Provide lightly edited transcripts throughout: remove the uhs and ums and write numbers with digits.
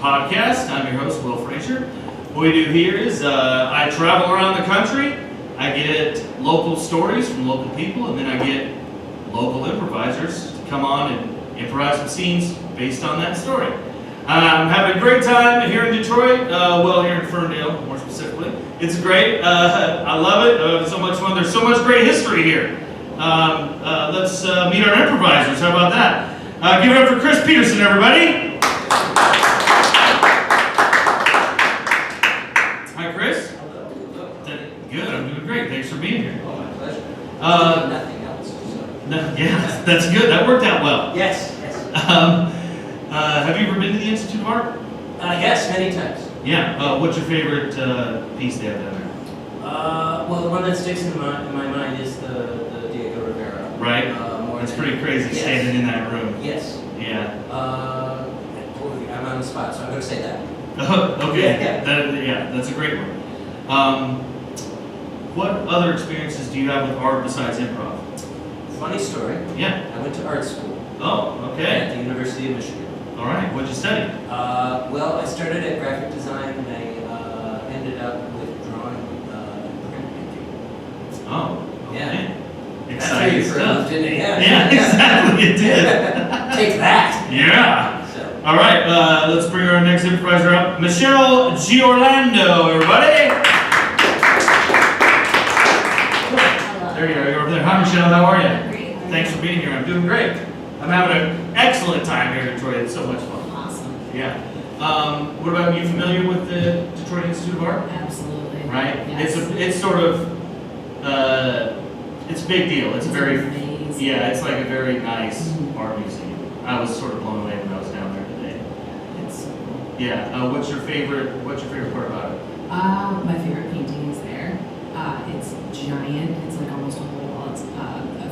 podcast. I'm your host, Will Frazier. What we do here is I travel around the country, I get local stories from local people, and then I get local improvisers to come on and improvise some scenes based on that story. I'm having a great time here in Detroit, here in Ferndale, more specifically. It's great. I love it. It's so much fun. There's so much great history here. Let's meet our improvisers. How about that? Give it up for Chris Peterson, everybody. Hi, Chris. Hello. Good. I'm doing great. Thanks for being here. Oh, my pleasure. Nothing else. So. Yeah, that's good. That worked out well. Yes. Have you ever been to the Institute of Art? Yes, many times. Yeah. What's your favorite piece they have down there? Well, the one that sticks in my mind is the Diego Rivera. Right. It's pretty crazy standing in that room. Yes. Yeah. I'm on the spot, so I'm going to say that. Okay. Yeah. That's a great one. What other experiences do you have with art besides improv? Funny story. Yeah. I went to art school. Oh, okay. At the University of Michigan. All right. What'd you study? Well, I started at graphic design and I ended up with drawing and printmaking. Oh, okay. Yeah. Exciting That's how you stuff. proved, didn't it? Yeah, exactly. It did. Take that. Yeah. So. All right. Let's bring our next improviser up, Michelle Giorlando, everybody. Hello. There you are. You're over there. Hi, Michelle. How are you? Great. Thanks for being here. I'm doing great. I'm having an excellent time here in Detroit. It's so much fun. Awesome. Yeah. What about you? Familiar with the Detroit Institute of Art? Absolutely. Right. Yes. It's sort of it's a big deal. It's very amazing. yeah. It's like a very nice Mhm. art museum. I was sort of blown away when I was down there today. It's so cool. Yeah. What's your favorite part about it? My favorite painting is there. It's giant. It's like almost a whole wall. It's a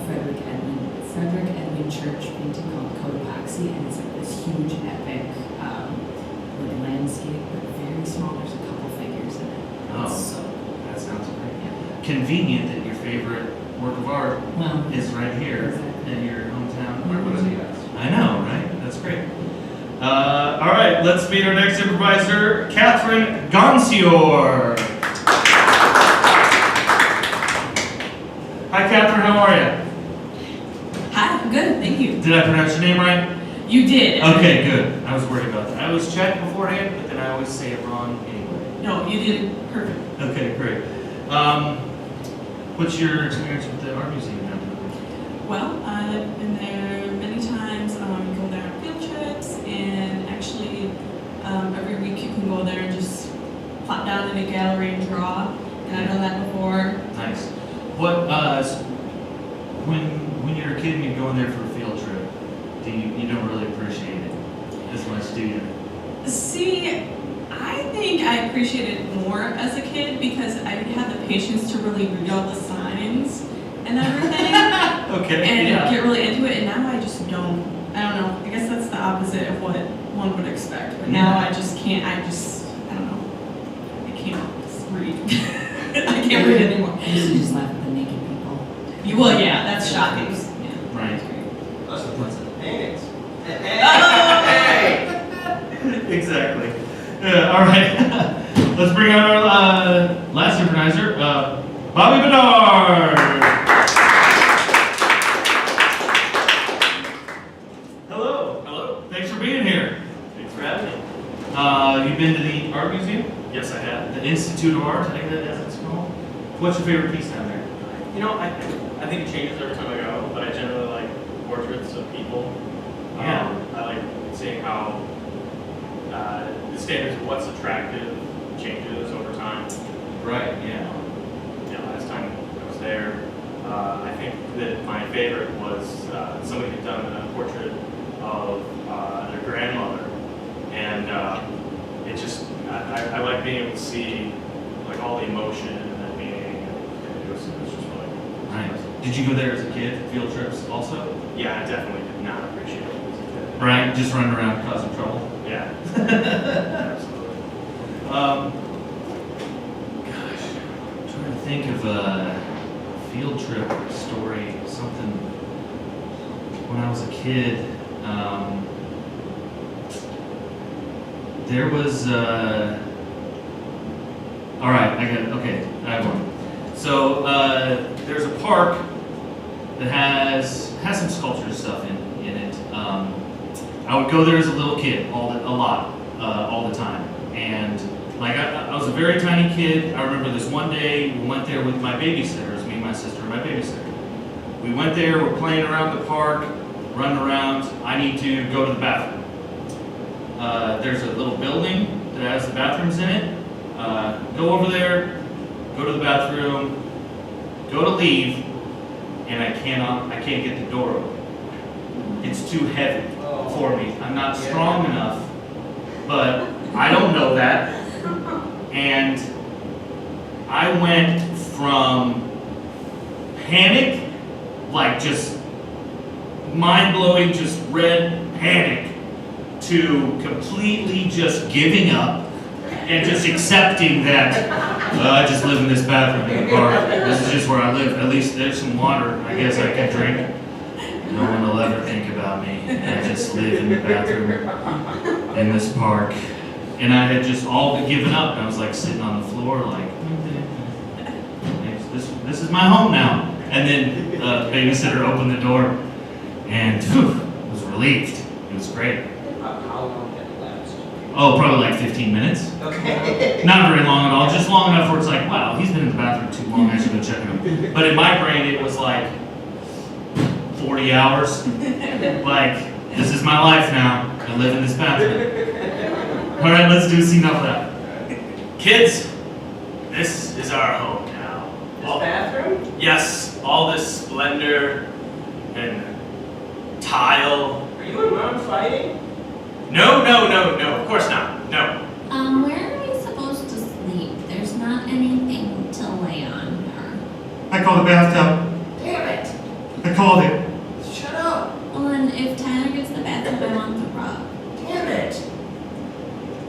Frederick Edwin Church painting called Cotopaxi, and it's like this huge epic like landscape, but very small. There's a couple figures in it. Oh. It's so That sounds great. yeah. Convenient that your favorite work of art Well, is right here exactly. in your hometown. Where was he? I know, right? That's great. All right, let's meet our next improviser, Catherine Gonsior. Hi, Catherine. How are you? Hi, I'm good, thank you. Did I pronounce your name right? You did. Okay, good. I was worried about that. I always check beforehand, but then I always say it wrong anyway. No, you did perfect. Okay, great. What's your experience with the art museum now? Well, I've been there many times. Go there on field trips, and actually, every week you can go there and just plop down in a gallery and draw. And I've done that before. Nice. What when you're a kid and you go in there for a field trip, do you don't really appreciate it as much, do you? See, I think I appreciated it more as a kid because I had the patience to really read all the signs and everything. Okay. And Yeah. get really into it, and now I just don't. I don't know. I guess that's the opposite of what one would expect. But now I just can't. I don't know. I can't read. I can't read anymore. I used to just laugh at the naked people. Well, yeah, that's shocking. Yeah. Right. That's the ones that paintings. Exactly. Yeah. All right. Let's bring out our last improviser, Bobby Bedard. Hello. Hello. Thanks for being here. Thanks for having me. You've been to the art museum? Yes, I have. The Institute of Art, I think that's what it's called. What's your favorite piece down there? You know, I think it changes every time I go, but I generally like portraits of people. Yeah. I like seeing how the standards of what's attractive changes over time. Right, yeah. Last time I was there, I think that my favorite was somebody had done a portrait of their grandmother, and it just I like being able to see like all the emotion and that meaning, and it was just really Nice. Did you go there as a kid, field trips also? yeah, I definitely did not appreciate it as a kid. Right, just running around causing trouble. Yeah, absolutely. Gosh, I'm trying to think of a field trip story, something when I was a kid. There was, all right, I have one. So, there's a park that has some sculpture and stuff in it. I would go there as a little kid all the time. And like, I was a very tiny kid. I remember this one day, we went there with my babysitters, me and my sister and my babysitter. We went there, we're playing around the park, running around. I need to go to the bathroom. There's a little building that has the bathrooms in it. Go over there, go to the bathroom, go to leave, and I can't get the door open. It's too heavy for me. I'm not strong enough, but I don't know that. And I went from panic, like just mind-blowing, just red panic, to completely just giving up and just accepting that I just live in this bathroom in the park. This is just where I live. At least there's some water I guess I can drink. No one will ever think about me. I just live in the bathroom in this park. And I had just all but given up. I was like sitting on the floor like, this is my home now. And then babysitter opened the door and was relieved. It was great. How long did it last? Oh, probably like 15 minutes. Okay. Not very long at all. Just long enough where it's like, wow, he's been in the bathroom too long. I should go check him. But in my brain, it was like 40 hours. Like, this is my life now. I live in this bathroom. All right, let's do scene of that. Kids, this is our home now. This bathroom? Yes, all this splendor and tile. Are you and Mom fighting? No, of course not. No. Where are we supposed to sleep? There's not anything to lay on here. I called the bathtub. Damn it! I called it. Shut up! Well, and if Tyler gets the bathroom, I want the rug. Damn it!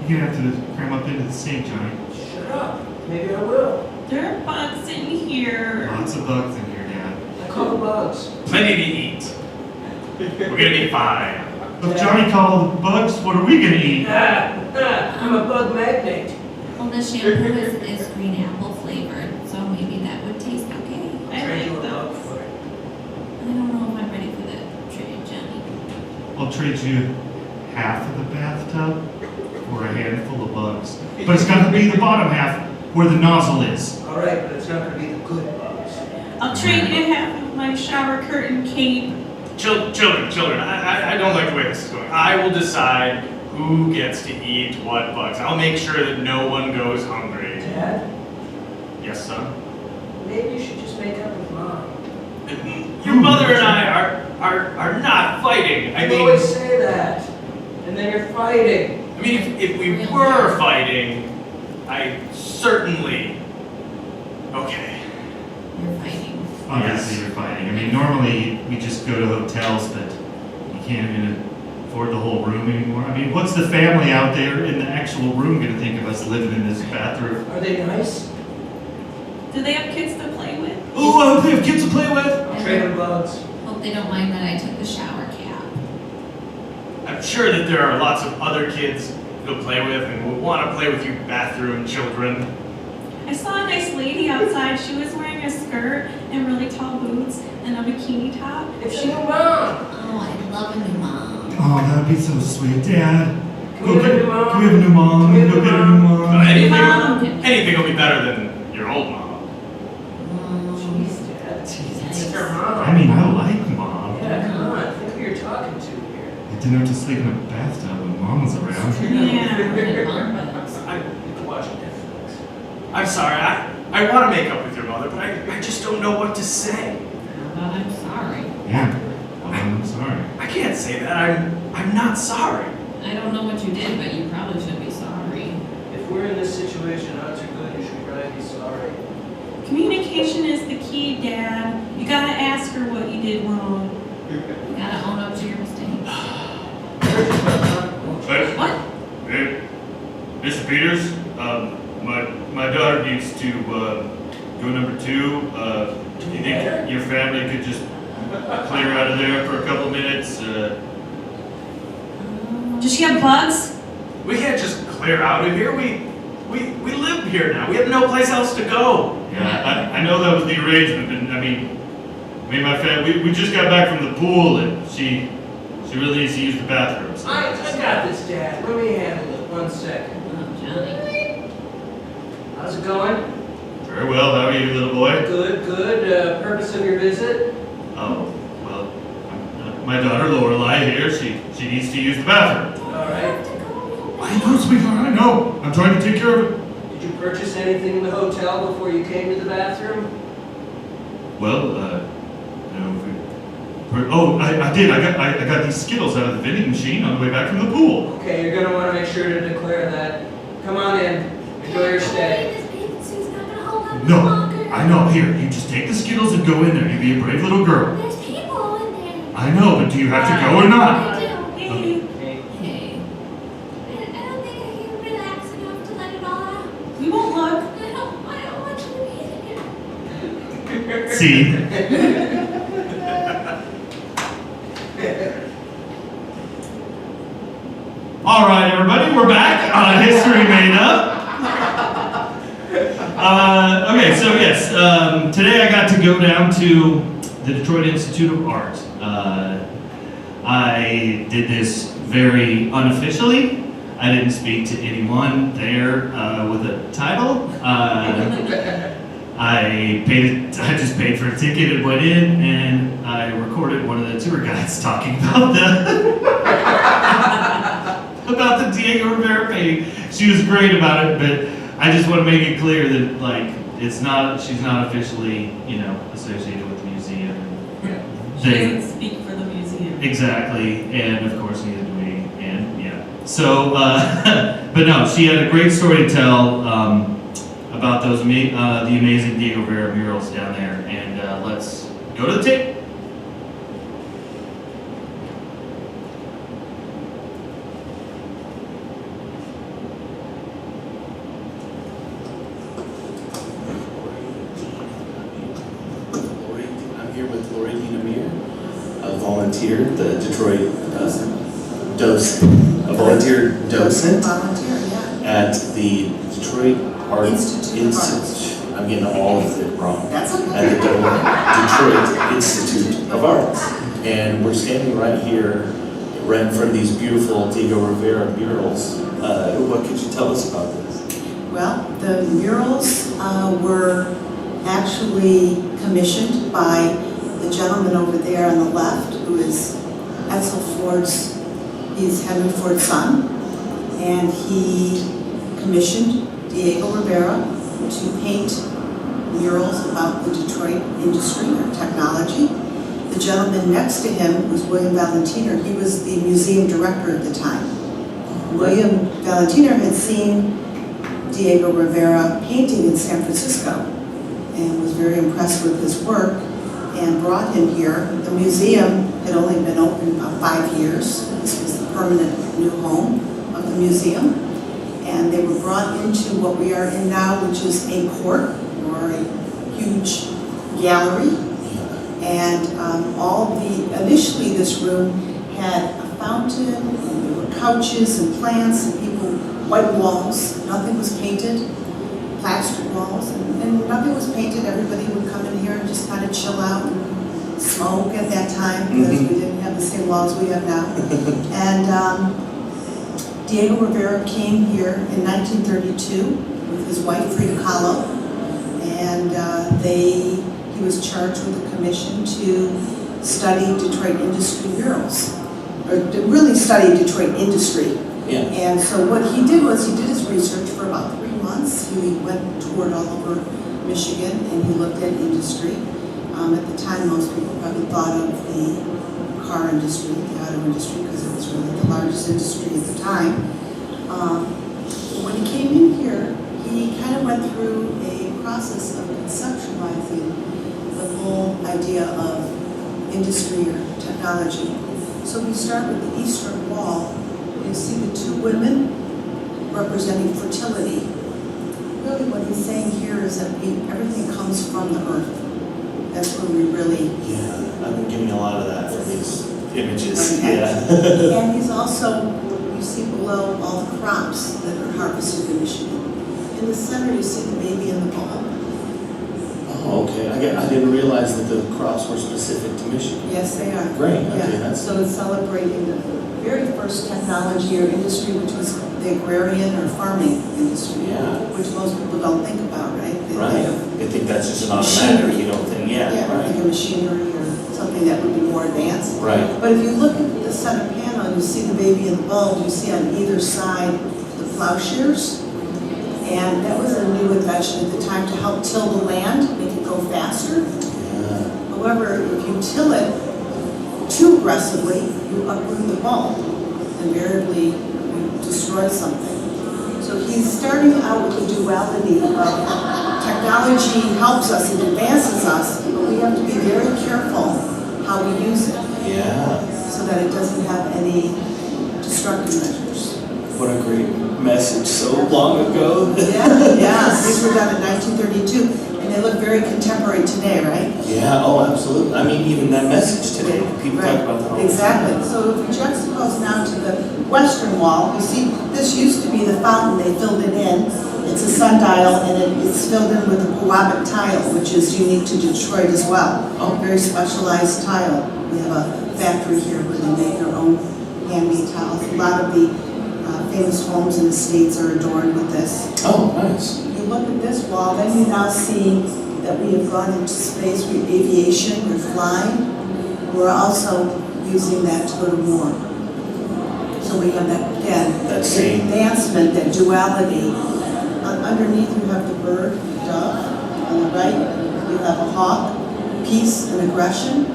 You're gonna have to cram up into the sink, Johnny. Shut up. Maybe I will. There are bugs in here. Lots of bugs in here, Dad. I call the bugs. Plenty to eat. We're gonna be fine. If Johnny called the bugs, what are we gonna eat? I'm a bug magnet. Well, the shampoo is green apple flavored, so maybe that would taste okay. I Trade you like a bug those. for it. I don't know if I'm ready for that trade, Johnny. I'll trade you half of the bathtub for a handful of bugs. But it's gotta be the bottom half where the nozzle is. All right, but it's not going to be the good bugs. I'll trade you half of my shower curtain cape. Children, I don't like the way this is going. I will decide who gets to eat what bugs. I'll make sure that no one goes hungry. Dad, Yes, son? maybe you should just make up with Mom. Your mother and I are not fighting. You always say that. And then you're fighting. I mean, if we were fighting, I certainly... Okay. You're fighting. Obviously, you're fighting. I mean, normally we just go to hotels, but you can't even afford the whole room anymore. I mean, what's the family out there in the actual room gonna think of us living in this bathroom? Are they nice? Do they have kids to play with? Oh, I hope they have kids to play with. I'll trade them bugs. Hope they don't mind that I took the shower cap. I'm sure that there are lots of other kids you'll play with and will want to play with you bathroom children. I saw a nice lady outside. She was wearing a skirt and really tall boots and a bikini top. It's a She new Mom. Oh, I love a new mom. Oh, that'd be so sweet, Dad. Can we have a new Mom? Can we have a new mom? Can we have Go a get a mom? new mom. Anything will be better than your old mom. Jeez, Dad. It's her Mom. I mean, I like Mom. Yeah, come on. Think who you're talking to here. I didn't have to sleep in a bathtub when Mom was around. Yeah. You're watching Netflix. I'm sorry, I want to make up with your mother, but I just don't know what to say. I'm sorry. Yeah. I'm sorry. I can't say that. I'm not sorry. I don't know what you did, but you probably should be sorry. If we're in this situation, odds are good you should probably be sorry. Communication is the key, Dad. You gotta ask her what you did wrong. You gotta own up to your mistakes. What? Hey, Mr. Peters, my daughter needs to go number 2. Do you think your family could just clear out of there for a couple minutes? Does she have bugs? We can't just clear out of here. We live here now. We have no place else to go. Yeah, I know that was the arrangement, and I mean, my family, we just got back from the pool, and she really needs to use the bathroom. So I got this, Dad. Let me handle it. 1 second. Oh, Johnny. How's it going? Very well. How are you, little boy? Good, good. Purpose of your visit? Oh, well, my daughter Lorelai here. She needs to use the bathroom. All right. I know, sweetheart. I know. I'm trying to take care of it. Did you purchase anything in the hotel before you came to the bathroom? Well, I did. I got these Skittles out of the vending machine on the way back from the pool. Okay, you're gonna want to make sure to declare that. Come on in. Enjoy your stay. This bathing suit's not gonna hold up No, longer. I know. Here, you just take the Skittles and go in there. You be a brave little girl. There's people in there. I know, but do you have to go or not? I do. Okay. Hey. I don't think I can relax enough to let it all out. We won't look. I don't want you to be in here. See? All right, everybody, we're back on History Made Up. Okay, so yes, today I got to go down to the Detroit Institute of Art. I did this very unofficially. I didn't speak to anyone there with a title. I just paid for a ticket and went in, and I recorded one of the tour guides talking about about the Diego Rivera painting. She was great about it, but I just want to make it clear that she's not officially, associated with the museum. She doesn't speak for the museum. Exactly, and of course neither do we, and yeah. So, but no, she had a great story to tell about the amazing Diego Rivera murals down there, and let's go to the tape. I'm here with Lori Dina Meir, a volunteer, the Detroit a volunteer docent at the Detroit Art Institute. I'm getting all of it wrong. That's okay. At the Detroit Institute of Arts. And we're standing right here, right in front of these beautiful Diego Rivera murals. What could you tell us about this? Well, the murals were actually commissioned by the gentleman over there on the left, who is Edsel Ford's, he's Henry Ford's son, and he commissioned Diego Rivera to paint murals about the Detroit industry or technology. The gentleman next to him was William Valentiner. He was the museum director at the time. William Valentiner had seen Diego Rivera painting in San Francisco and was very impressed with his work and brought him here. The museum had only been open about 5 years. This was the permanent new home of the museum. And they were brought into what we are in now, which is a court or a huge gallery. And initially this room had a fountain, and there were couches and plants and people, white walls, nothing was painted, plastered walls, and nothing was painted. Everybody would come in here and just kind of chill out and smoke at that time because we didn't have the same laws we have now. And Diego Rivera came here in 1932 with his wife Frida Kahlo, and he was charged with a commission to study Detroit industry murals, or to really study Detroit industry. Yeah. And so what he did was he did his research for about 3 months. He went toured all over Michigan and he looked at industry. At the time, most people probably thought of the car industry, the auto industry, because it was really the largest industry at the time. When he came in here, he kind of went through a process of conceptualizing the whole idea of industry or technology. So we start with the eastern wall. You see the 2 women representing fertility. Really what he's saying here is that everything comes from the earth. That's where we really... Yeah, I've been getting a lot of that from these images. Okay. Yeah. And he's also you see below all the crops that are harvested in Michigan. In the center, you see the baby in the ball. Oh, okay. I didn't realize that the crops were specific to Michigan. Yes, they are. Great, okay, Yeah. that's, So it's celebrating the very first technology or industry, which was the agrarian or farming industry. Yeah. Which most people don't think about, right? They think right. of- I think that's just an automatic, you don't think, yeah, think right. of machinery or something that would be more advanced. Right, But if you look at the center panel and you see the baby in the bulb, you see on either side the plowshares. And that was a new invention at the time to help till the land, make it go faster. yeah, However, if you till it too aggressively, you uproot the bulb. Invariably, you destroy something. So he's starting out with the duality of technology helps us, it advances us, but we have to be very careful how we use it yeah. so that it doesn't have any destructive measures. What a great message so long ago. Yeah, these were done in 1932, and they look very contemporary today, right? Yeah, oh, absolutely. I mean, even that message today, people Right, talk about that all the time. exactly. So if we juxtapose now to the western wall, you see, this used to be the fountain, they filled it in. It's a sundial, and it's filled in with a Pewabic tile, which is unique to Detroit as well. Oh. Very specialized tile. We have a factory here where they make their own handmade tiles. A lot of the famous homes and estates are adorned with this. Oh, nice. You look at this wall, then you now see that we have gone into space, we're aviation, we're flying. We're also using that to go to war. So we have that, again, That same- advancement, that duality. Underneath you have the bird, dove. On the right, you have a hawk, peace and aggression.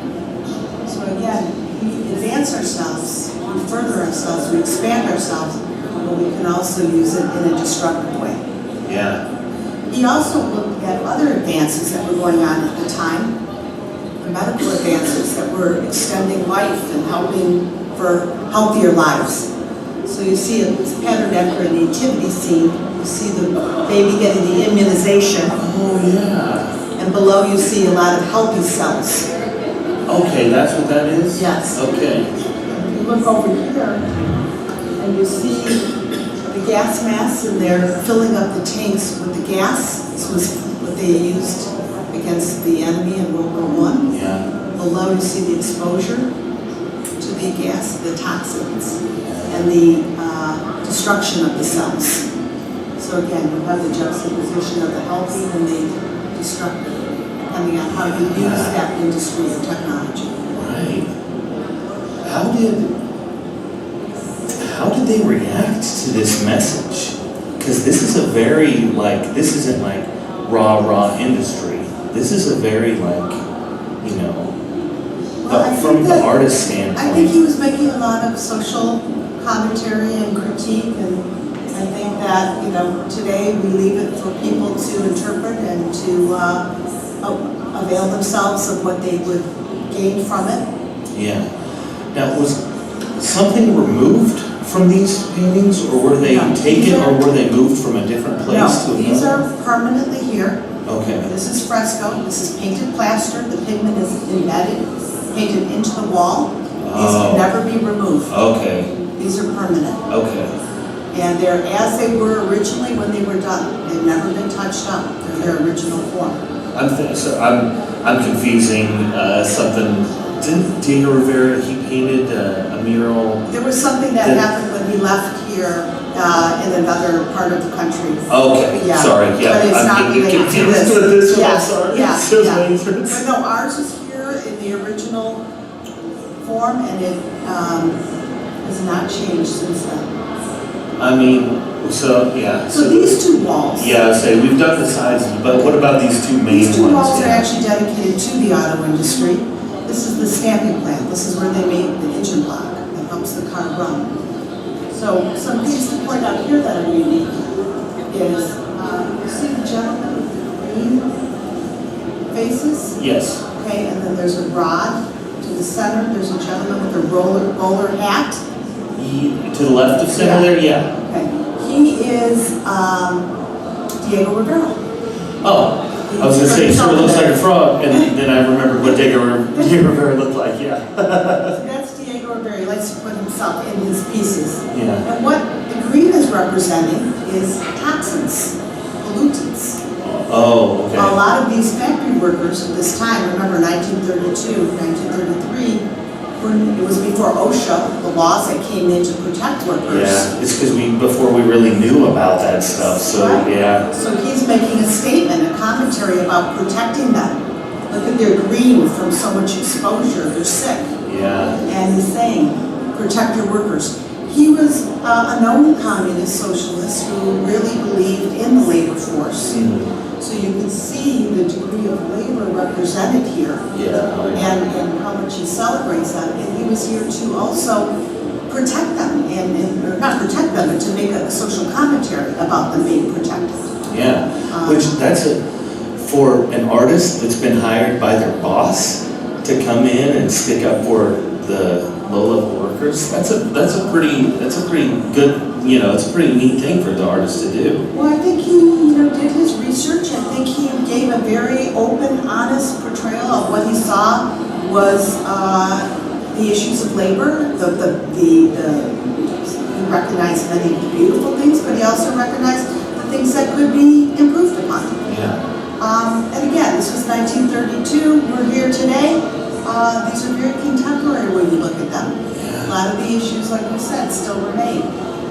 So again, we advance ourselves, we further ourselves, we expand ourselves, but we can also use it in a destructive way. Yeah, He also looked at other advances that were going on at the time, the medical advances that were extending life and helping for healthier lives. So you see it's patterned after a nativity scene. You see the baby getting the immunization, oh, yeah. and below you see a lot of healthy cells. Okay, that's what that is? Yes. Okay. If you look over here, and you see the gas masks, and they're filling up the tanks with the gas. This was what they used against the enemy in World War I. Yeah, Below you see the exposure to the gas, the toxins, and the destruction of the cells. So again, you have the juxtaposition of the healthy and the destructive, depending on how you use that industry or technology. right. How did they react to this message? Because this is a very, this isn't like rah industry. This is a very Well, I from think the that- artist standpoint. I think he was making a lot of social commentary and critique, and I think that, today we leave it for people to interpret and to avail themselves of what they would gain from it. Yeah. Now, was something removed from these paintings, or were they No, these taken, are- or were they moved from a different place to No, another? these are permanently here. Okay. This is fresco, this is painted plaster, the pigment is embedded, painted into the wall. These Oh. can never be removed. Okay. These are permanent. Okay. And they're as they were originally when they were done. They've never been touched up. They're their original form. I'm confusing something. Didn't Diego Rivera, he painted a mural? There was something that happened when he left here in another part of the country. Okay, Yeah. sorry, yeah. But it's I'm not getting related to confused this. with this one, Yeah, I'm sorry. yeah, So yeah. many difference. But no, ours is here in the original form, and it has not changed since then. I mean, yeah. So these two walls. Yeah, say we've done the sides, but what about these two main ones? These two walls are Yeah. actually dedicated to the auto industry. This is the stamping plant. This is where they make the engine block that helps the car run. So some things to point out here that are unique is, you see the gentleman with the green faces? Yes. Okay, and then there's a rod to the center. There's a gentleman with a bowler hat. To the left of center there, yeah. Okay, he is Diego Rivera. Oh, I was gonna say, he sort of looks like a frog, and then I remembered what Diego Rivera looked like, yeah. So that's Diego Rivera. He likes to put himself in his pieces. Yeah. And what the green is representing is toxins, pollutants. Oh, okay. A lot of these factory workers at this time, remember 1932, 1933, it was before OSHA, the laws that came in to protect workers. Yeah, it's because before we really knew about that stuff, so, Right. yeah. So he's making a statement, a commentary about protecting them. Look at their green from so much exposure, they're sick. Yeah, And he's saying, protect your workers. He was a known communist socialist who really believed in the labor force. So you can see the degree of labor represented here yeah, oh, yeah. and how much he celebrates them. And he was here to also protect them, or not protect them, but to make a social commentary about them being protected. Yeah, which for an artist that's been hired by their boss to come in and stick up for the low-level workers, that's a pretty good, it's a pretty neat thing for the artist to do. Well, I think he, did his research. I think he gave a very open, honest portrayal of what he saw was the issues of labor. He recognized many beautiful things, but he also recognized the things that could be improved upon. Yeah. And again, this was 1932. We're here today. These are very contemporary when you look at them. A lot of the issues, like we said, still remain.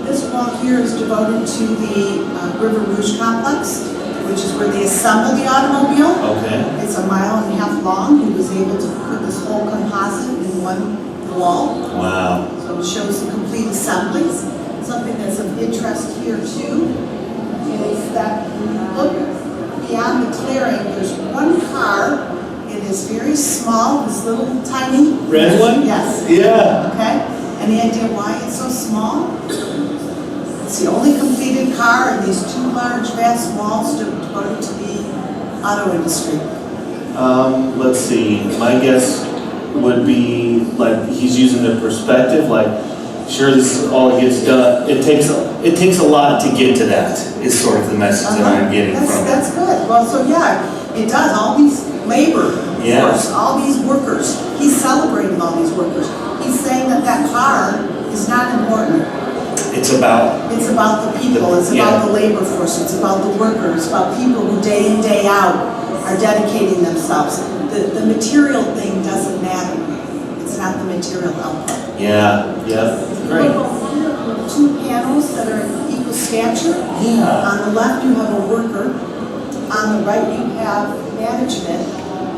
This wall here is devoted to the River Rouge complex, which is where they assemble the automobile. Okay. It's 1.5 miles long. He was able to put this whole composite in one wall. Wow. So it shows the complete assembly. Something that's of interest here too is that when you look beyond the clearing, there's one car. It is very small, this little tiny. Red one? Yes. Yeah. Okay. Any idea why it's so small? It's the only completed car in these two large, vast walls devoted to the auto industry. Let's see. My guess would be like he's using the perspective, like, sure, this is all gets done. It takes a lot to get to that. Is sort of the message that I'm getting from it. That's good. Well, so yeah, it does. All these labor force, all these workers. He's celebrating all these workers. He's saying that car is not important. It's about the people. It's about the labor force. It's about the workers. It's about people who day in, day out are dedicating themselves. The material thing doesn't matter. It's not the material output. Yeah, great. Two panels that are equal stature. Yeah. On the left you have a worker. On the right you have management.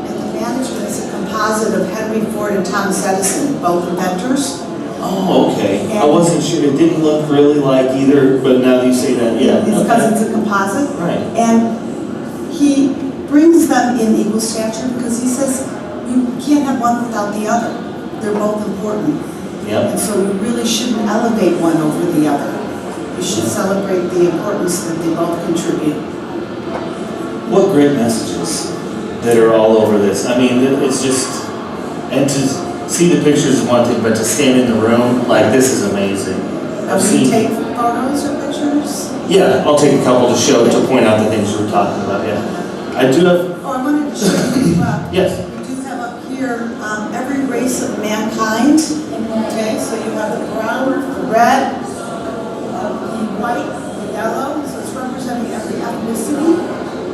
And the management is a composite of Henry Ford and Thomas Edison, both inventors. Oh, okay. I wasn't sure. It didn't look really like either, but now that you say that, yeah. It's because it's a composite. Right. And he brings them in equal stature because he says you can't have one without the other. They're both important. Yep. And so you really shouldn't elevate one over the other. You should celebrate the importance that they both contribute. What great messages that are all over this. I mean, it's just, and to see the pictures is one thing, but to stand in the room, like, this is amazing. I've Do you seen. take photos or pictures? Yeah, I'll take a couple to show, to point out the things we're talking about, yeah. I do have, Oh, I wanted to show you as well. yes. We do have up here every race of mankind. Okay, so you have the brown, the red, the white, the yellow. So it's representing every ethnicity.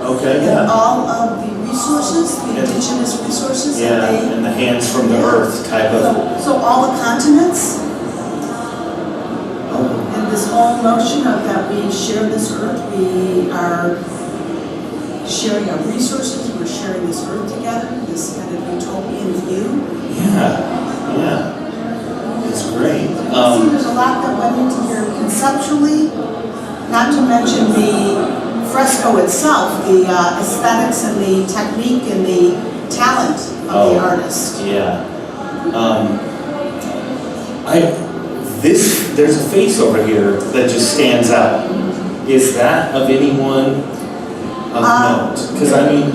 Okay, And yeah. all of the resources, the indigenous resources. Yeah, that they, and the hands from the earth type of. so all the continents. Oh, And this whole notion of that we share this earth, we are sharing our resources, we're sharing this earth together, this kind of utopian view. yeah. It's great. See, there's a lot that went into here conceptually, not to mention the fresco itself, the aesthetics and the technique and the talent of the artist. Yeah. There's a face over here that just stands out. Is that of anyone of note? Because I mean,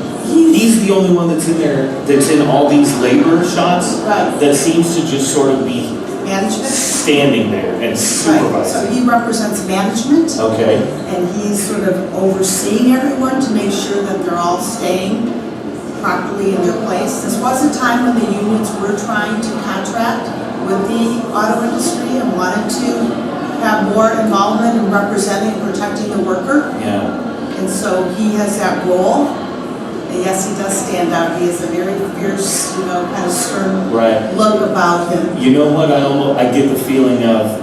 he's the only one that's in there, that's in all these labor shots. Right. That seems to just sort of be Management. standing there and Right, supervising. so he represents management. Okay. And he's sort of overseeing everyone to make sure that they're all staying properly in their place. This was a time when the unions were trying to contract with the auto industry and wanted to have more involvement in representing and protecting the worker. Yeah. And so he has that role. And yes, he does stand out. He has a very fierce, kind of stern Right. look about him. You know what? I get the feeling of,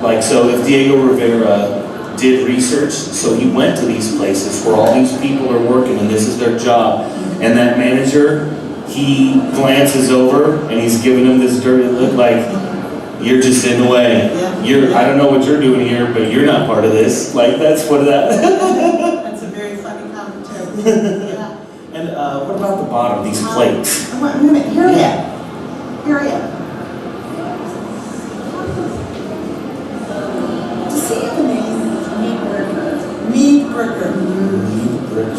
like, so if Diego Rivera did research, so he went to these places where all these people are working and this is their job, and that manager, he glances over and he's giving him this dirty look like, you're just in the way. Yeah. I don't know what you're doing here, but you're not part of this. Like, that's what that. That's a very funny commentary. Yeah. And what about the bottom, these plates? Wait a minute, here he is. Here he is. Does he have a name? Mead Bricker.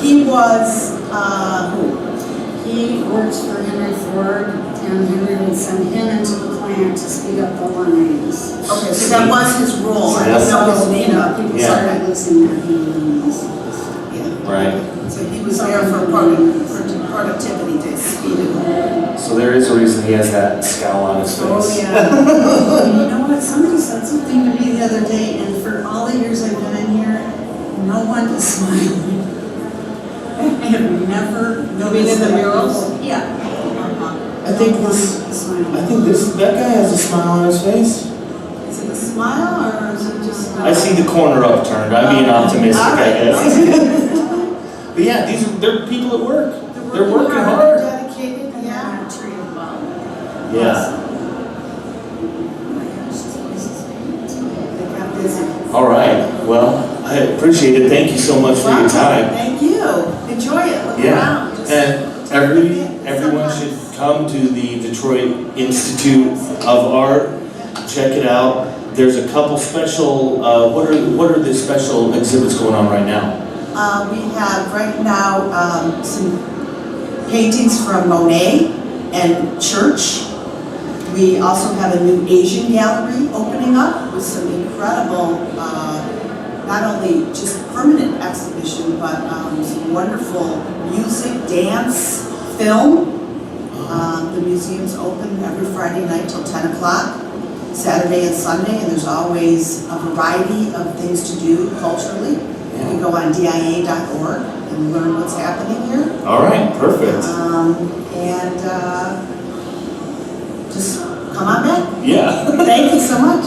He was, who? He works for Henry Ford, and Henry would send him into the plant to speed up the lines. Okay, so that was his role. I Yes. don't know his name. People Yeah. started losing their hands. Yeah. Right. So he was there for productivity to speed it up. So there is a reason he has that scowl on his face. Oh, yeah. You know what, somebody said something to me the other day, and for all the years I've been in here, no one is smiling. I have never noticed in the that murals? before. Yeah. I think that guy has a smile on his face. Is it a smile or is it just? I see the corner upturned. I'm being optimistic, All I right. guess. But yeah, they're people at work. They're working hard. Dedicated, yeah. Tree of love. Yeah. They got busy. All right. Well, I appreciate it. Thank you so much for your time. Thank you. Enjoy it. Look Yeah. around. Just- And everyone should come to the Detroit Institute of Art. Check it out. There's a couple special. What are the special exhibits going on right now? We have right now some paintings from Monet and Church. We also have a new Asian gallery opening up with some incredible, not only just permanent exhibition, but some wonderful music, dance, film. The museum's open every Friday night till 10 o'clock, Saturday and Sunday, and there's always a variety of things to do culturally. You can go on dia.org and learn what's happening here. All right. Perfect. Just come on back. Yeah. Thank you so much.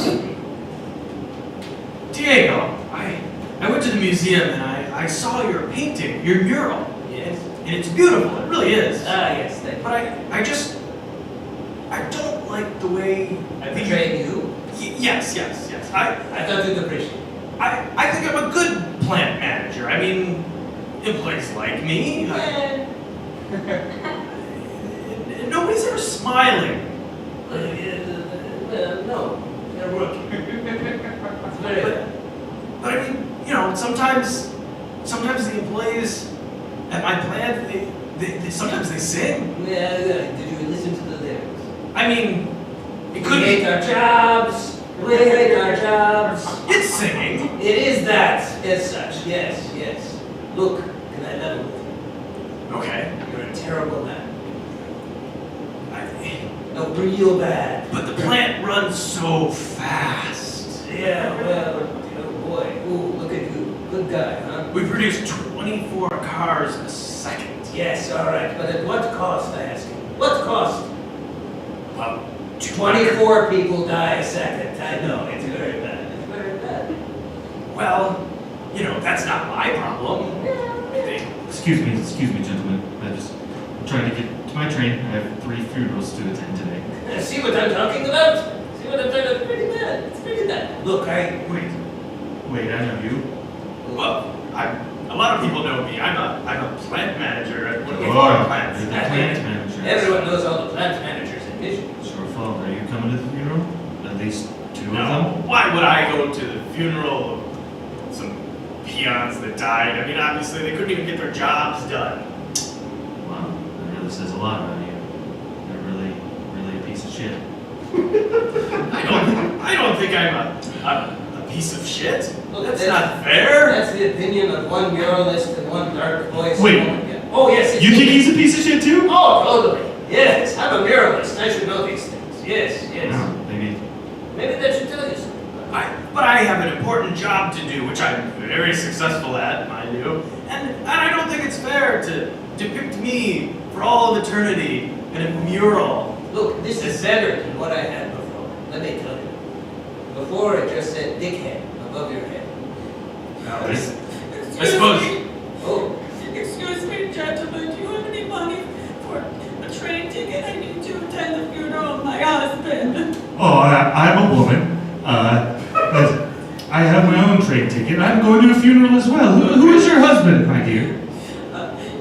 Diego, I went to the museum and I saw your painting, your mural. Yes. And it's beautiful, it really is. Yes, thank you. But I don't like the way I betrayed you. Yes. I thought you'd appreciate it. I think I'm a good plant manager. I mean, employees like me. Nobody's ever smiling. No, they're working. It's very bad. But I mean, sometimes the employees at my plant, they sometimes they sing. Yeah, did you listen to the lyrics? I mean, it We could hate our jobs. We hate our jobs. It's singing. It is that, as such. Yes. Look, can I level with you? Okay. You're a terrible man. I, No, real bad. but the plant runs so fast. Yeah, well, oh boy. Ooh, look at you. Good guy, huh? We produce 24 cars a second. Yes, all right. But at what cost, I ask you? What cost? About 24 people die a second. I know, it's very bad. It's very bad. Well, that's not my problem. Excuse me, gentlemen. I'm trying to get to my train. I have 3 funerals to attend today. See what I'm talking about? See what I'm talking about? It's pretty bad. It's pretty bad. Look, Wait, I know you. Well, a lot of people know me. I'm a plant manager at one of the farm plants. you're the plant manager. Everyone knows all the plant managers in Michigan. Sure, Fall. Are you coming to the funeral? At least 2 of No, them? why would I go to the funeral of some peons that died? I mean, obviously, they couldn't even get their jobs done. Wow, that really says a lot about you. You're really a piece of shit. I don't think I'm a piece of shit. Look, That's not fair. That's the opinion of one muralist and one dark voice. Wait. Oh, yes. it's You think me. he's a piece of shit too? Oh, totally. Yes, I'm a muralist. I should know these things. Yes, yes. Maybe. Maybe that should tell you something. But I have an important job to do, which I'm very successful at, mind you. And I don't think it's fair to depict me for all of eternity in a mural. Look, this is better than what I had before. Let me tell you. Before it just said dickhead above your head. Now it's I suppose. oh, Excuse me, gentlemen, do you have any money for a train ticket? I need to attend the funeral of my husband. Oh, I'm a woman. I have my own train ticket. I'm going to a funeral as well. Who is your husband, my dear?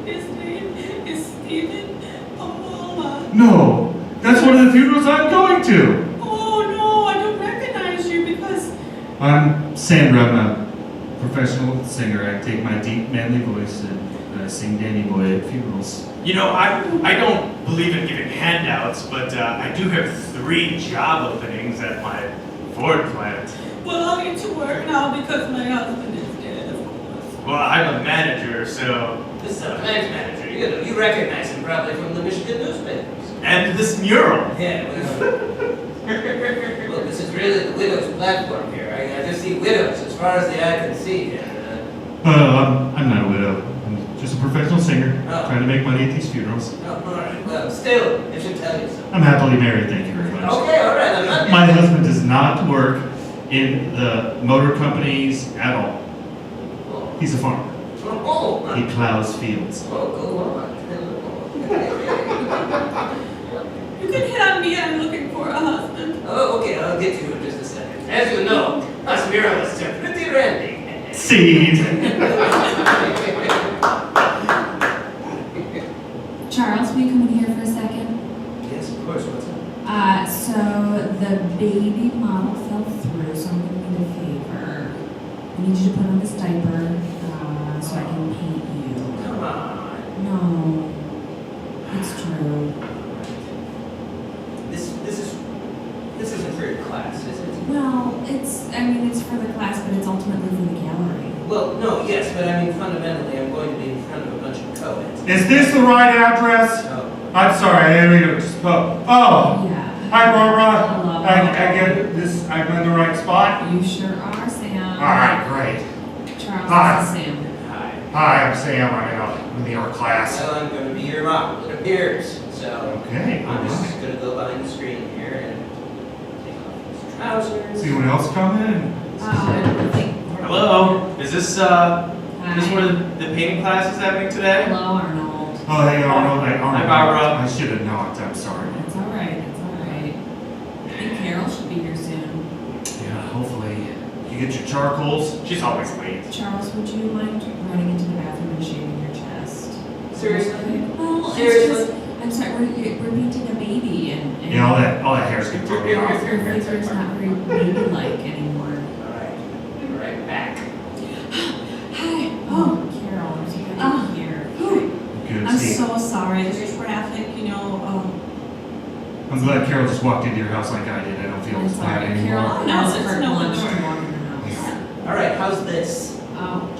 His name is Stephen Amala. No, that's one of the funerals I'm going to. Oh no, I don't recognize you because I'm Sandra. I'm a professional singer. I take my deep, manly voice and sing Danny Boy at funerals. You know, I don't believe in giving handouts, but I do have 3 job openings at my Ford plant. well, I'll get to work now because my husband is dead, of course. Well, I'm a manager, so. this is a plant manager. You recognize him probably from the Michigan newspapers. And this mural. Yeah, well. Look, this is really the widow's platform here. I just see widows as far as the eye can see. And, I'm not a widow. I'm just a professional singer Oh. trying to make money at these funerals. oh, all right. Well, still, it should tell you something. I'm happily married, thank you very much. Okay, all right. I'm not. My husband does not work in the motor companies at all. Oh, He's a farmer. oh, He plows fields. oh, go on. You can hit on me, I'm looking for a husband. Oh, okay. I'll get to you in just a second. As you know, us muralists are pretty randy. Seed. Charles, will you come in here for a second? Yes, of course. What's up? So the baby model fell through, so I'm gonna need a favor. I need you to put on this diaper, so I can paint you. Come on. No, it's true. This isn't for your class, is it? Well, it's for the class, but it's ultimately for the gallery. Well, no, yes, but I mean fundamentally, I'm going to be in front of a bunch of co-eds. Is this the right address? So, I'm sorry, I didn't read it. Oh, Yeah. hi Barbara. Hello. I get this. I'm in the right spot. You sure are, Sam. All right, great. Charles, Hi. this is Sam. hi. Hi, I'm Sam. I'm in your class. Well, I'm going to be your model, it appears. So, Okay. I'm all just right. going to go behind the screen here and take off these trousers. Is anyone else coming? I think. Hello. Is this Hi. where the painting class is happening today? Hello, Arnold. Oh, hey Arnold. Hi, Barbara. I should have knocked. I'm sorry. It's all right. It's all right. I think Carol should be here soon. Yeah, hopefully you get your charcoals. She's always late. Charles, would you mind running into the bathroom and shaving your chest? Seriously? Well, Seriously? it's just, I'm sorry, we're painting a baby and Yeah, all that hair's gonna throw me off. your figure's not very baby-like anymore. All right. Be right back. Hi. Oh, Carol, I'm so glad you're here. Good. I'm See, so sorry, there's traffic, I'm glad Carol just walked into your house like I did. I don't feel I'm as bad sorry, anymore. Carol. No, asked it's for no lunch wonder. to walk in the house. All right, how's this? Oh.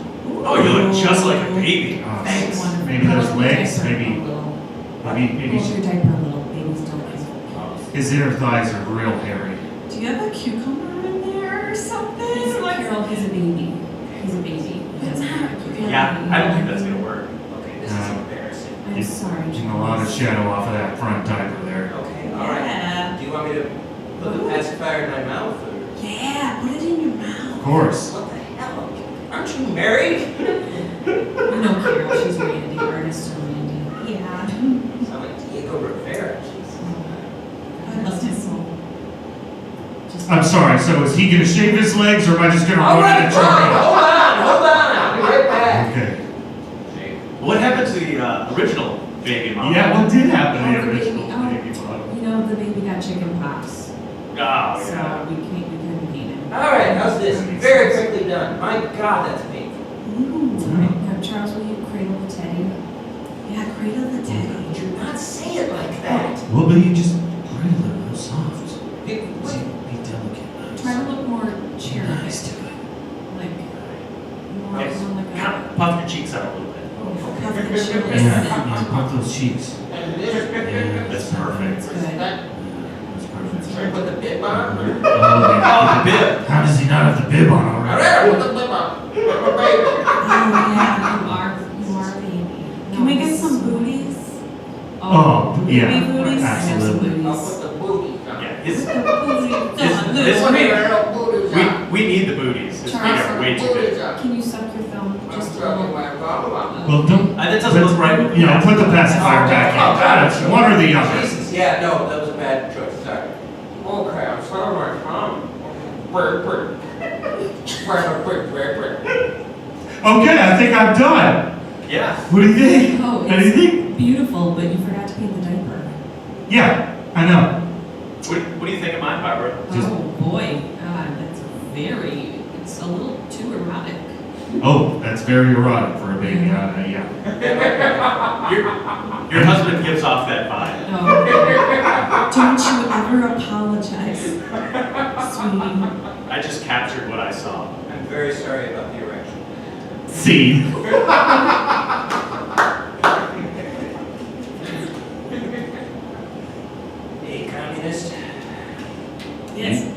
Oh, you look just like a baby. Thanks. Wonderful. Maybe those Pull up your legs, diaper maybe- a little. Maybe Pull up your diaper a little. Babies don't get his inner thighs are real hairy. Do you have a cucumber in there or something? Carol, he's a baby. He's a baby. He doesn't have a cucumber. Yeah, I don't think that's gonna work. Okay, this is embarrassing. I'm sorry, Getting a lot of Charles. shadow off of that front diaper there. Okay, all right. Yeah. Do you want me to put the pacifier in my mouth or? Yeah, put it in your mouth. Of course. What the hell? Aren't you married? You know Carol, she's Randy, artist or Randy. Yeah. Sound like Diego Rivera. Jesus. I love his soul. Just I'm sorry, so is he gonna shave his legs or am I just gonna All run right, in fine. and Hold on. I'll be right back. Okay. What happened to the original baby mom? Yeah, what did happen to Oh, the the original baby. Oh. baby model? You know, the baby got chicken pox, Oh, so yeah. we couldn't paint him. All right, how's this? Very quickly done. My God, that's painful. It's all right. Now, Charles, will you cradle the teddy? Yeah, cradle the teddy. Do not say it like that. Well, but you just cradle it real soft. Be- wait. Be delicate. Try to look more Nice cherubic, to it. like more, Yes. more like Kind a. of puff your cheeks out a little bit. Puff the cheeks. Yeah, puff those cheeks. That's perfect. That's good. That- That's Perfect. Sorry, put the bib on? Oh, Oh, the bib. How does he not have the bib on All already? right, put the bib on. Baby. Oh, yeah. You are a baby. Can we get some booties? Oh, yeah, Baby booties? absolutely. I'll put the booty on. Yeah, his, This one here, no booties on. we need the booties. His feet are way too Booties big. on. Can you suck your thumb just a I'm little? my blah. Well, don't, That doesn't look right. you know, put the pacifier back in. It's one or the other. Jesus, yeah, no, that was a bad choice, sorry. Okay, I'm sorry, my mom. Bird. Okay, I think I'm done. Yeah. What do you think? Oh, Anything? it's beautiful, but you forgot to paint the diaper. Yeah, I know. What do you think of mine, Barbara? Just- Oh, boy, it's a little too erotic. Oh, that's very erotic for a baby. Yeah. Your husband gives off that vibe. Oh, Don't you ever apologize, sweetie. I just captured what I saw. I'm very sorry about the erection. See? Hey, communist. Yes.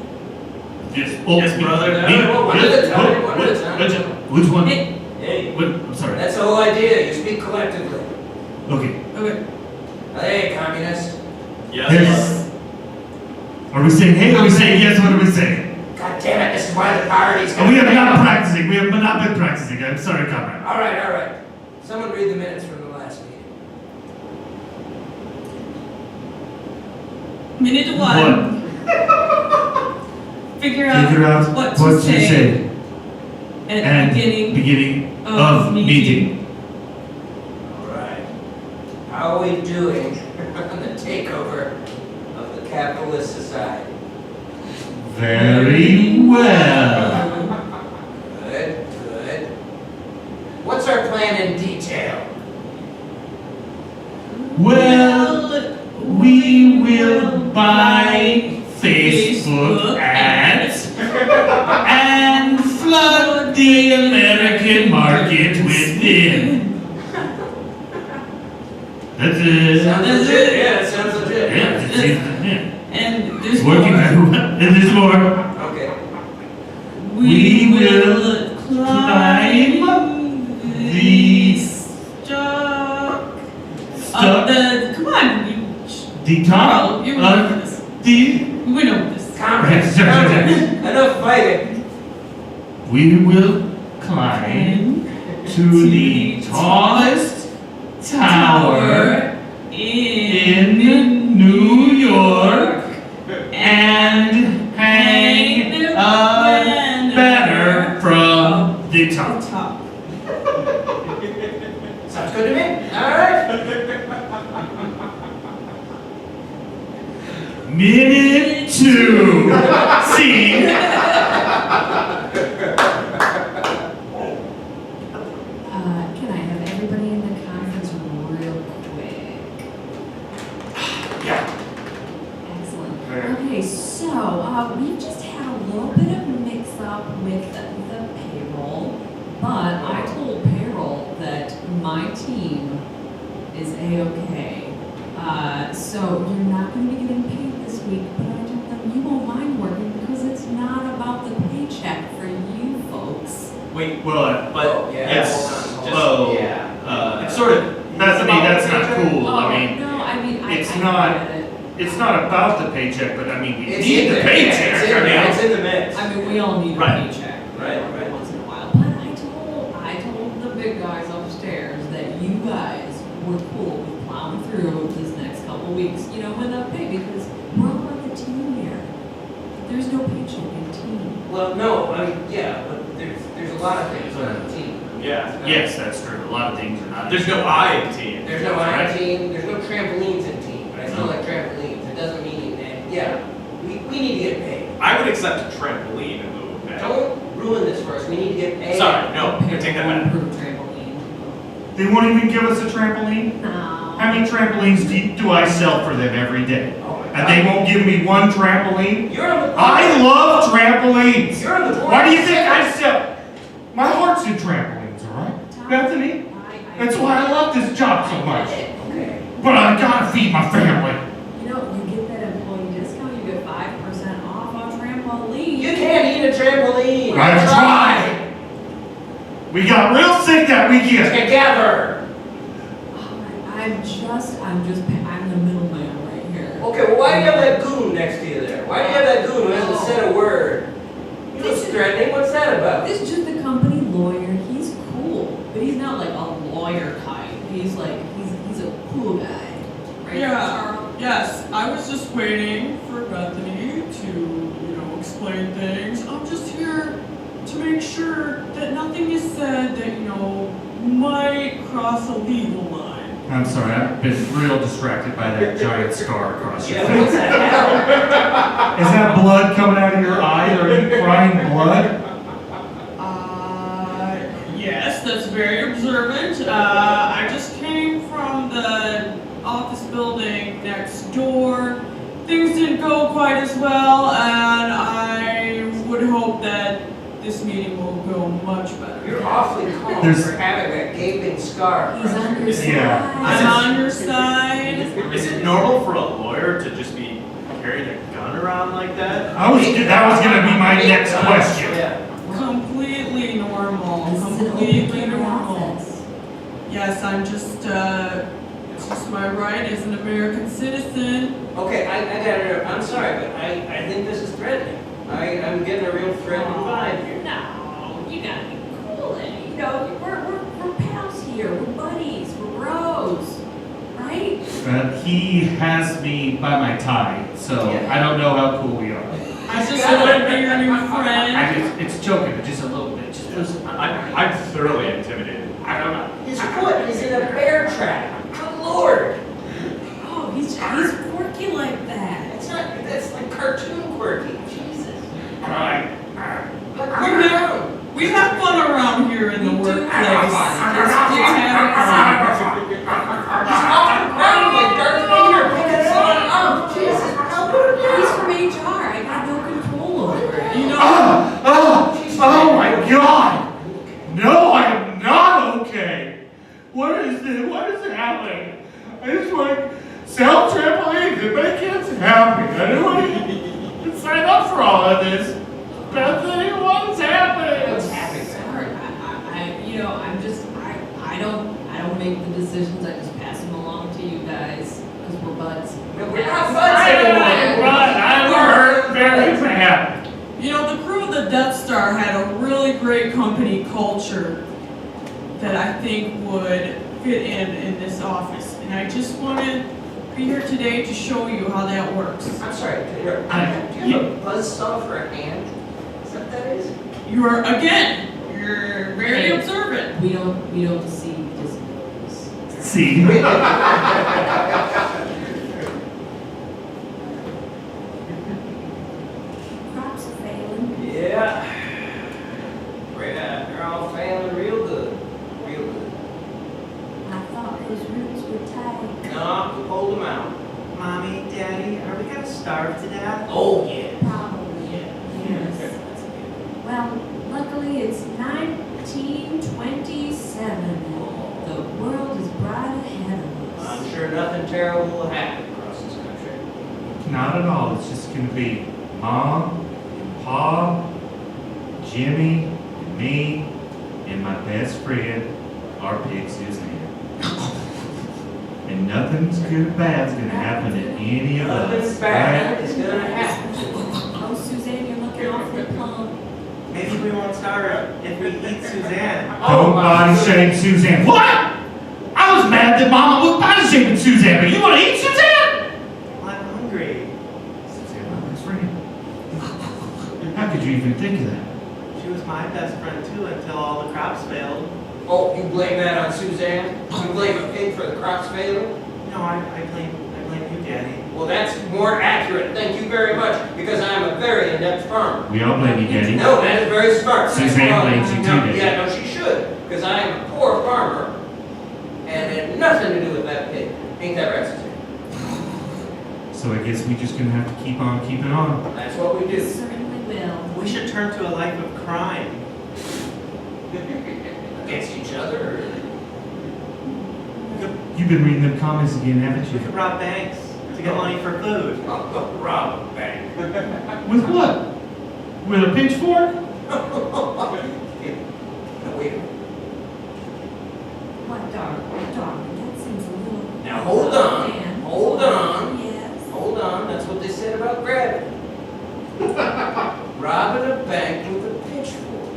Yes. Oh, Yes, brother. Me? No, one at a time, Yes. one at a time. Which one? Hey, Hey, What? I'm sorry. that's the whole idea, you speak collectively. Okay. okay. Hey, communist. Yes. Yes. Are we saying hey? Are we saying yes? What are we saying? God damn it, this is why the party's Oh, we have not practicing. We have not been practicing. I'm sorry, comrade. All right. Someone read the minutes from the last meeting. Minute one. Figure Figure out out what to say at And the beginning beginning of of meeting. meeting. All right. How are we doing on the takeover of the capitalist society? Very well. Good. What's our plan in detail? Well, we will buy Facebook ads and flood the American market with them. That's it. Sounds legit. Yeah, it sounds legit. Yeah, yeah. And there's It's working more. very well. And there's more. Okay. We will climb the stock Stuck. come on, you The top Carl, you went over of this. the. You went over this. Comrades, enough fighting. We will climb to the tallest tower in New York and hang a banner from the top. Top. Sounds good to me. All right. Minute 2. See? can I have everybody in the conference room real quick? Yeah. Excellent. Okay, so, we've just had a little bit of mix-up with the payroll, but I told payroll that my team is A-okay. So you're not gonna be getting paid this week, but I told them you won't mind working because it's not about the paycheck for you folks. Wait, Well, but Oh, yeah, yes. hold on. Well, Yeah. it's sort of. Bethany, that's not cool. Oh, I mean, no, I mean, it's I not- get it. it's not about the paycheck, but I mean, we It's need in the there. paycheck. It's in I there. mean, It's in the mix. I mean, we all need a Right. paycheck, Right, every right. once in a while. But I told the big guys upstairs that you guys were cool with plowing through this next couple weeks, you know, without pay, because we're all like a team here. There's no paycheck in team. Well, no, I mean, yeah, but there's a lot of things on the team. Yeah. yes, that's true. A lot of things are not. There's no I in team. There's no I Right. team, there's no trampolines in team, but I still like trampolines. It doesn't mean that, yeah, we need to get paid. I would accept a trampoline in lieu of that. Don't ruin this for us, we need to get paid. Sorry, no, I take that back. Approved trampoline. They won't even give us a trampoline? No. How many trampolines do I sell for them every day? Oh my And they God. won't give me one trampoline? You're on the. I love trampolines! You're on the board. Why do you think I sell? My heart's in trampolines, alright? Bethany? That's why I love this job so much. Okay. But I gotta feed my family. You know, you get that employee discount, you get trampoline. You can't eat a trampoline. I tried. We got real sick that weekend. Together. I'm the middleman right here. Okay, well, why do you have that goon next to you there? Why do you have that goon who hasn't said a word? He was threatening. What's that about? This is just a company lawyer. He's cool, but he's not like a lawyer type. He's like he's a cool guy, right? Yeah. Yes. I was just waiting for Bethany to, explain things. I'm just here to make sure that nothing is said that, might cross a legal line. I'm sorry, I've been real distracted by that giant scar across your Yeah, face. what's that? Is that blood coming out of your eye? Are you crying blood? Yes, that's very observant. I just came from the office building next door. Things didn't go quite as well, and I would hope that this meeting will go much better. You're awfully calm There's- for having that gaping scar. He's on your side. Yeah. I'm on your side. Is it normal for a lawyer to just be carrying a gun around like that? That was gonna be my next question. Yeah. Completely normal. This is an Completely open normal. process. Yes, it's just my right as an American citizen. Okay, I gotta, I'm sorry, but I think this is threatening. I'm getting a real threatening vibe here. No, you gotta be cool, Eddie. We're pals here. We're buddies. We're bros, right? But he has me by my tie, so I don't know how cool we are. I just want to be your new friend. It's joking, but just a little bit. Just I'm thoroughly intimidated. I don't know. His foot is in a bear trap. Good Lord. Oh, he's quirky like that. That's like cartoon quirky. Jesus. We have fun around here in the workplace. He's walking around like Darth Vader picking someone up. Jesus, help her He's now. from HR. I got no control over it. Oh my God! No, I am not okay. What is this? What is happening? I just want to sell trampolines and make kids happy. I don't want to sign up for all of this. Bethany, what's happening? What's happening? Sorry, I don't make the decisions. I just pass them along to you guys because we're buds. No, we're not buds anymore. I'm hurt very bad. The crew of the Death Star had a really great company culture that I think would fit in this office. And I just want to be here today to show you how that works. I'm sorry. Do you have a buzzsaw for a hand? Is that what that is? You're very Hey. observant. We don't see disabilities. See? Crops are failing. Yeah. They're all failing real good. Real good. I thought those roots were tight. No, we pulled them out. Mommy, Daddy, are we gonna starve to death? Oh, yeah. Probably. Yes. Well, luckily it's 1927. The world is bright ahead of us. I'm sure nothing terrible will happen across this country. Not at all. It's just going to be Mom and Pa, Jimmy and me and my best friend, our pig Suzanne. And nothing's good or bad's going to happen to any of Nothing us. bad Right? is gonna happen. Oh, Suzanne, you're looking awfully plump. Maybe we won't starve if we eat Suzanne. Don't body shame Suzanne. What? I was mad that Mama was body shaming Suzanne, but you want to eat Suzanne? Well, I'm hungry. Suzanne, my best friend. How could you even think of that? She was my best friend too until all the crops failed. Oh, you blame that on Suzanne? You blame a pig for the crops failing? No, I blame you, Daddy. Well, that's more accurate. Thank you very much, because I'm a very inept farmer. We all blame you, Daddy. No, that is very smart. Suzanne blames you too, No, Daddy. yeah, no, she should, because I am a poor farmer, and it had nothing to do with that pig. Ain't that right, Suzanne? So I guess we just gonna have to keep on keeping on. That's what we do. Certainly will. We should turn to a life of crime. Against each other, or? You've been reading them comments again, haven't We you? could rob banks to get money for food. Rob a bank. With what? With a pitchfork? Now, wait a minute. What dog? That seems a little. Now, hold on. Man. Hold on. Yes. Hold on, that's what they said about grabbing. Robbing a bank with a pitchfork.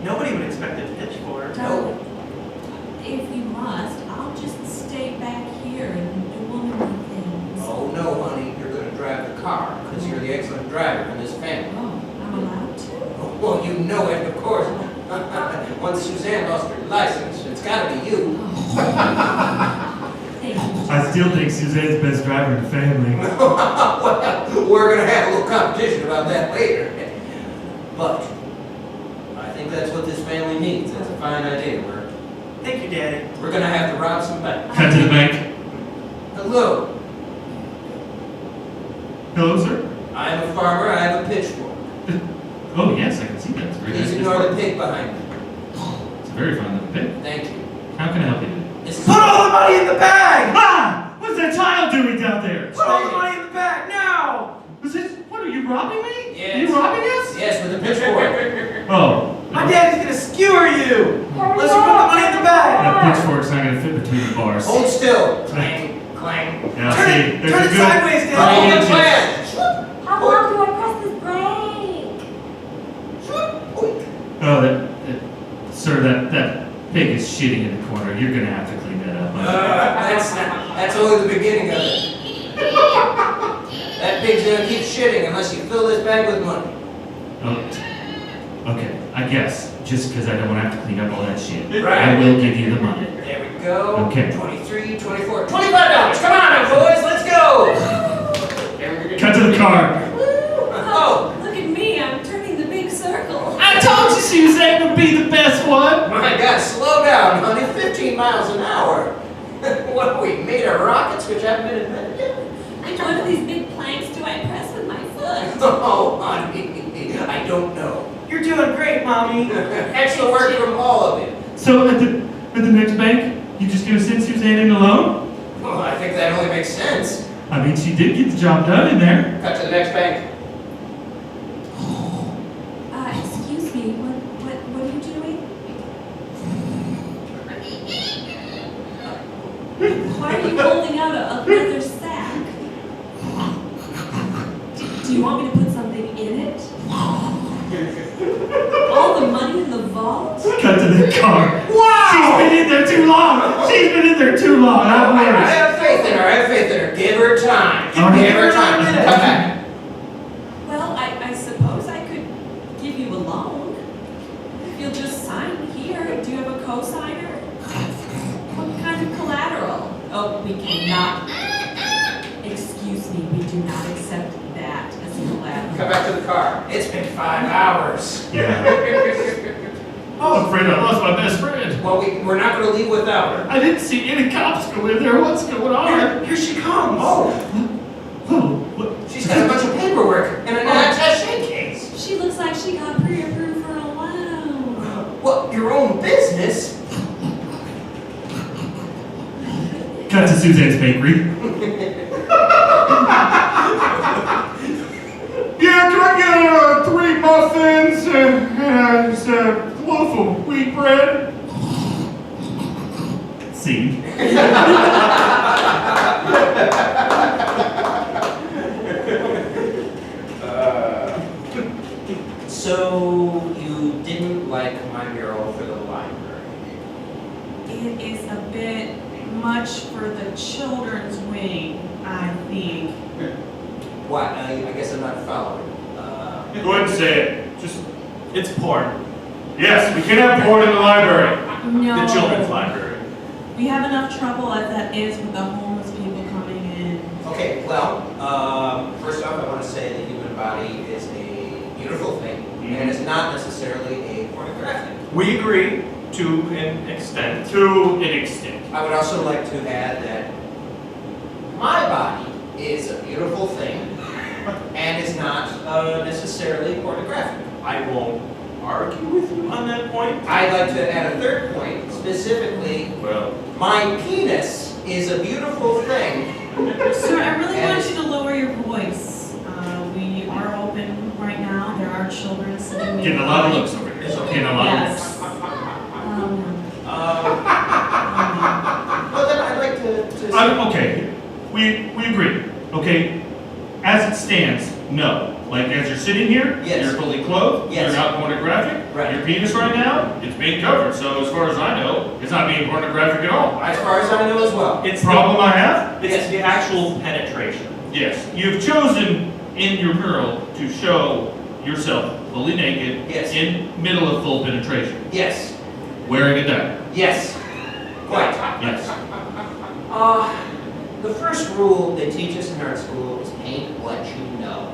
Nobody would expect a pitchfork. No. If you must, I'll just stay back here and do womanly things. Oh, no, honey, you're gonna drive the car, because you're the excellent driver in this family. Oh, I'm allowed to? Oh, well, you know it, of course. Once Suzanne lost her license, it's gotta be you. Thank you. I still think Suzanne's best driver in the family. Well, we're gonna have a little competition about that later. But, I think that's what this family needs. That's a fine idea. Thank you, Daddy. We're gonna have to rob some banks. Cut to the bank. Hello, Hello, sir. I am a farmer, I have a pitchfork. Oh, yes, I can see that. It's very Please nice. ignore the pig behind me. It's a very fine little pig. Thank you. How can I help you? This is Put all the money in the bag! Ah! What's that child doing down there? Put all the money in the bag now! Was this, what, are you robbing me? Yes. Are you robbing us? Yes, with a pitchfork. Oh. My daddy's gonna skewer you! Unless you put the money in the bag! That pitchfork's not gonna fit between the bars. Hold still. Clang, clang. Yeah, Turn see, it there's a good... sideways, Follow Daddy! the plan. How long do I press this brake? Oh, sir, that pig is shitting in the corner. You're gonna have to clean that up. That's only the beginning of it. That pig's gonna keep shitting unless you fill this bag with money. Oh, okay, I guess. Just because I don't want to have to clean up all that shit. Right. I will give you the money. There we go. Okay. 23, 24, $25. Come on now, boys, let's go. Cut to the car. Oh, Look at me, I'm turning the big circle. I told you Suzanne would be the best one. my God, slow down, honey. 15 miles an hour. What, we made of rockets which haven't been invented yet? Which one of these big planks do I press with my foot? Oh, honey, I don't know. You're doing great, Mommy! Excellent work from all of you. So at the next bank, you just gonna send Suzanne in alone? Well, I think that only makes sense. I mean, she did get the job done in there. Cut to the next bank. Excuse me, what are you doing? Why are you holding out a leather sack? Do you want me to put something in it? All the money in the vault? Cut to the car. Wow! She's been in there too long. She's been in there too long. I'm I worried. have faith in her. I have faith in her. Give her time. All right. Give her time. Come back. Well, I suppose I could give you a loan. If you'll just sign here. Do you have a cosigner? What kind of collateral? Oh, we cannot. Excuse me, we do not accept that as collateral. Come back to the car. It's been 5 hours. Yeah. I'm afraid I lost my best friend. Well, we're not going to leave without her. I didn't see any cops go in there. What's going on? Here she comes! Oh, Oh, what? she's got a bunch of paperwork and an attaché case. She looks like she got pre-approved for a loan. Well, your own business? Cut to Suzanne's bakery. Yeah, can I get 3 muffins and just a loaf of wheat bread? See? So, you didn't like my mural for the library? It is a bit much for the children's wing, I think. What? I guess I'm not following. Go ahead and say it. Just, it's porn. Yes, we can have porn in the library. No. The children's library. We have enough trouble as that is with the homeless people coming in. Okay, well, first off, I want to say the human body is a beautiful thing, and it's not necessarily a pornographic. We agree to an extent. I would also like to add that my body is a beautiful thing, and is not necessarily pornographic. I won't argue with you on that point. I'd like to add a third point, specifically, Well, my penis is a beautiful thing. Sir, I really want you to lower your voice. We are open right now. There are children sitting nearby. Getting a lot of looks over here. Getting a lot of looks. Yes. Well, then I'd like to Okay, we agree. Okay, as it stands, no. Like as you're sitting here, Yes. you're fully clothed, Yes. you're not pornographic. Right. Your penis right now, it's being covered. So as far as I know, it's not being pornographic at all. as far as I know as well. It's Problem I have? It's the actual penetration. Yes. You've chosen in your mural to show yourself fully naked Yes. in middle of full penetration, Yes, wearing a diaper. yes, quite. Yes. The first rule they teach us in art school is paint what you know.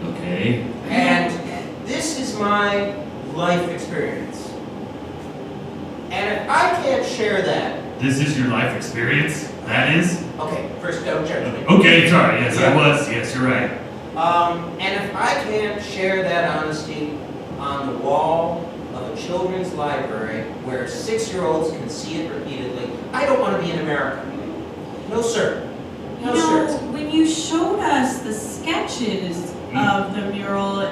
Okay. And this is my life experience. And if I can't share that, This is your life experience. That is. okay, first don't judge me. Okay. Sorry. Yes, I Yeah. was. Yes, you're right. And if I can't share that honesty on the wall of a children's library where 6-year-olds can see it repeatedly, I don't want to be in America. No, sir. No, You know, sir. when you showed us the sketches of the mural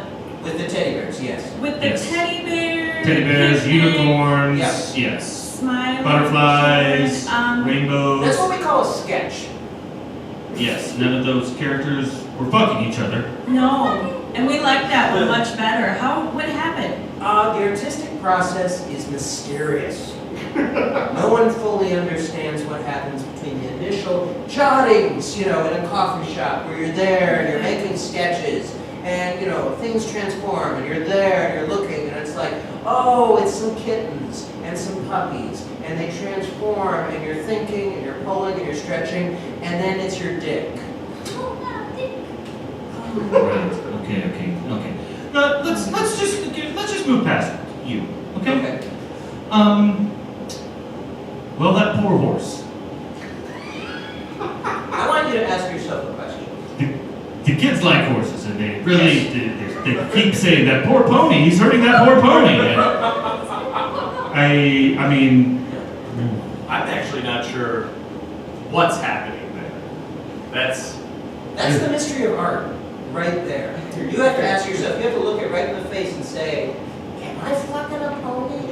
With the teddy bears, yes. with the Yes. teddy bears, Teddy bears, picnic, unicorns. Yeah. Yes. smiling Butterflies, children, rainbows. That's what we call a sketch. Yes, none of those characters were fucking each other. No, and we like that one much better. What happened? The artistic process is mysterious. No one fully understands what happens between the initial jottings, in a coffee shop where you're there and you're making sketches and, things transform and you're there and you're looking and it's like, oh, it's some kittens and some puppies and they transform and you're thinking and you're pulling and you're stretching and then it's your dick. Right. Okay. Let's just move past you. Okay. Well, that poor horse. I want you to ask yourself a question. The kids like horses, and they really they keep saying that poor pony. He's hurting that poor pony. And I mean, I'm actually not sure what's happening there. That's That's the mystery of art, right there. You have to ask yourself, you have to look it right in the face and say, am I fucking a pony?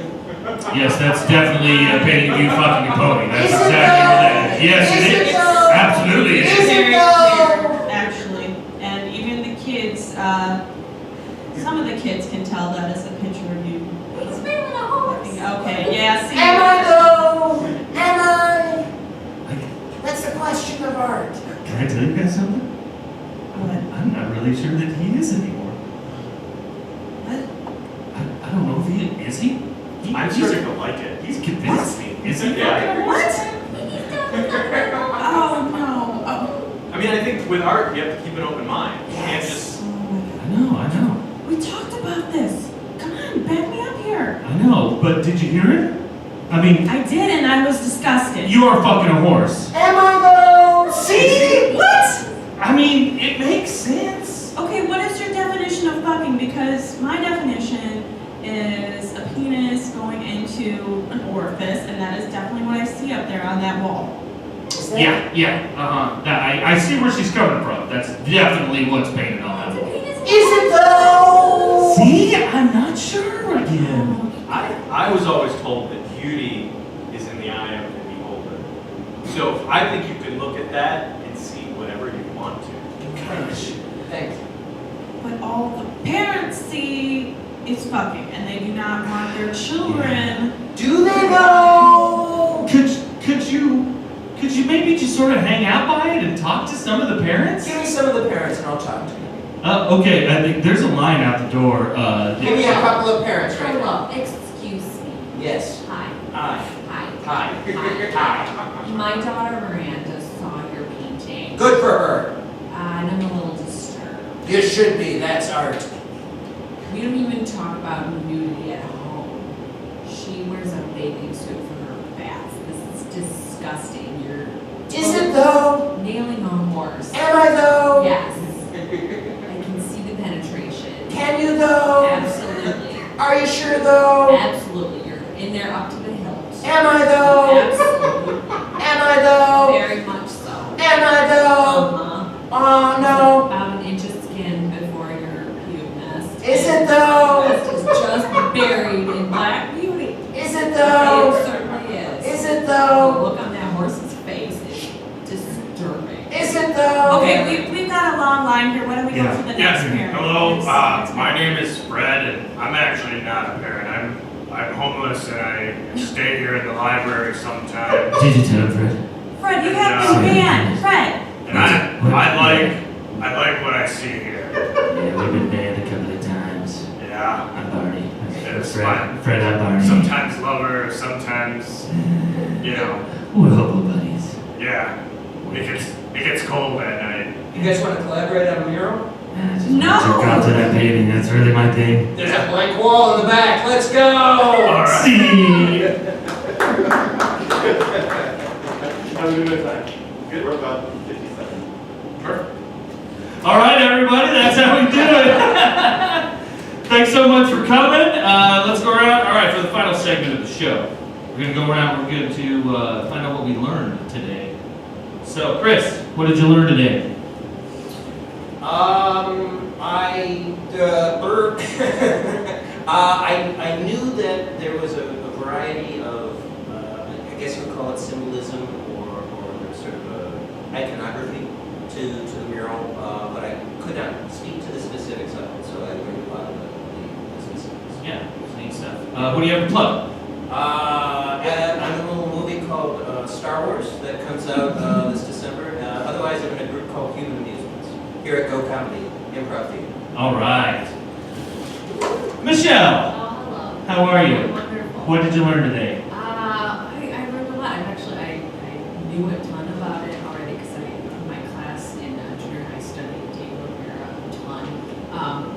yes, that's definitely painting you fucking a pony. That's Is it exactly what though? that is. Yes, Is it it is. though? Absolutely, it Is is. it Very though? clear, actually, and even the kids. Some of the kids can tell that is a picture of you. He's wearing a horse. Okay, yeah. See. Am I though? Am I? That's the question of art. Can I tell you guys something? What? I'm not really sure that he is anymore. What? I don't know if he is. He? I'm he's- starting to like it. He's convinced me. Is he? Yeah. What? He's definitely not Oh no. Oh. I mean, I think with art, you have to keep an open mind. You can't just. Oh my God. I know. We talked about this. Come on, back me up here. I know. But did you hear it? I mean, I did, and I was disgusted. you are fucking a horse. Am I though? See? What? I mean, it makes sense. Okay, what is your definition of fucking? Because my definition is a penis going into an orifice, and that is definitely what I see up there on that wall. Yeah. I see where she's coming from. That's definitely what's painted on that wall. Is it though? See, I'm not sure again. I was always told that beauty is in the eye of the beholder. So I think you can look at that and see whatever you want to. Thanks. But all the parents see is fucking, and they do not want their children. Do they though? Could you maybe just sort of hang out by it and talk to some of the parents? Give me some of the parents and I'll talk to you. Okay, I think there's a line out the door. Give me a couple of parents right now. Hello, excuse me. Yes. Hi. Hi. Hi. Hi. Hi. My daughter Miranda saw your painting. Good for her. And I'm a little disturbed. You should be. That's art. We don't even talk about nudity at home. She wears a bathing suit for her bath. This is disgusting. You're Is it though? nailing a horse. Am I though? Yes. I can see the penetration. Can you though? Absolutely. Are you sure though? Absolutely. You're in there up to the hilt. Am I though? Absolutely. Am I though? Very much so. Am I though? Uh-huh. it though? Look on that horse's face is disturbing. Is it though? Okay, we've got a long line here. Why don't we go to the next parent? Hello, It's- my name is Fred, and I'm actually not a parent. I'm homeless, and I stay here in the library sometimes. Did you tell Fred? Fred, you have been banned. Fred. And I like what I see here. Yeah, we've been banned a couple of times. Yeah. I'm Barney. It's Fred, I'm Barney. Sometimes lover, sometimes, We're hobo buddies. yeah. It gets cold at night. You guys want to collaborate on a mural? No! Jerk off to that painting, that's really my thing. There's a blank wall in the back. Let's go! All right. See? Have a good time. Good, we're about 50 seconds. Perfect. All right, everybody, that's how we do it. Thanks so much for coming. Let's go around. All right, for the final segment of the show, we're going to go around. We're going to find out what we learned today. So, Chris, what did you learn today? I knew that there was a variety of, I guess you would call it symbolism or sort of iconography to the mural, but I could not speak to the specifics of it, so I learned a lot of the specifics. Yeah, it's neat stuff. What do you have to plug? I'm in a little movie called Star Wars that comes out this December. Otherwise, I'm in a group called Human Amusements here at Go Comedy Improv Theater. All right. Michelle, Hello. how are you? Wonderful. What did you learn today? I learned a lot. I knew a ton about it already because my class in junior high studied Diego Rivera a ton.